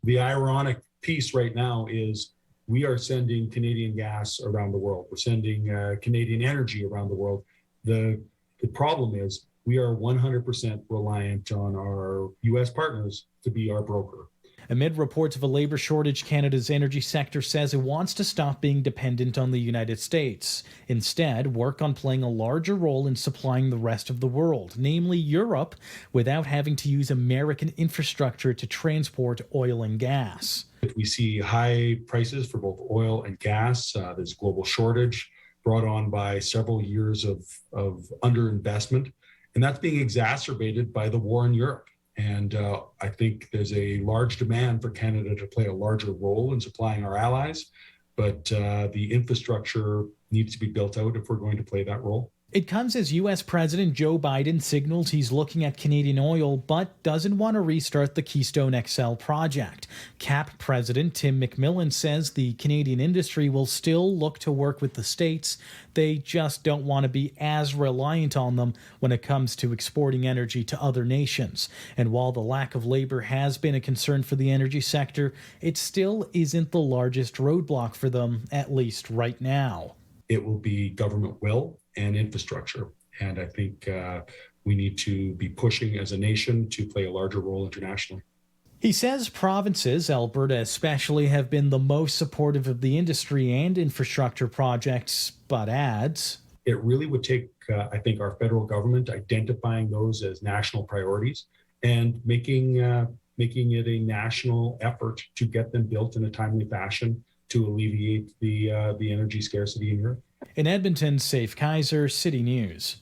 The ironic piece right now is we are sending Canadian gas around the world. We're sending Canadian energy around the world. The problem is we are 100% reliant on our U.S. partners to be our broker. Amid reports of a labor shortage, Canada's energy sector says it wants to stop being dependent on the United States. Instead, work on playing a larger role in supplying the rest of the world, namely Europe, without having to use American infrastructure to transport oil and gas. We see high prices for both oil and gas. There's a global shortage brought on by several years of underinvestment, and that's being exacerbated by the war in Europe. And I think there's a large demand for Canada to play a larger role in supplying our allies, but the infrastructure needs to be built out if we're going to play that role. It comes as U.S. President Joe Biden signals he's looking at Canadian oil but doesn't want to restart the Keystone XL project. CAP President Tim McMillan says the Canadian industry will still look to work with the states. They just don't want to be as reliant on them when it comes to exporting energy to other nations. And while the lack of labor has been a concern for the energy sector, it still isn't the largest roadblock for them, at least right now. It will be government will and infrastructure. And I think we need to be pushing as a nation to play a larger role internationally. He says provinces, Alberta especially, have been the most supportive of the industry and infrastructure projects, but adds, it really would take, I think, our federal government identifying those as national priorities and making it a national effort to get them built in a timely fashion to alleviate the energy scarcity in Europe. In Edmonton, Saif Kaisar, City News.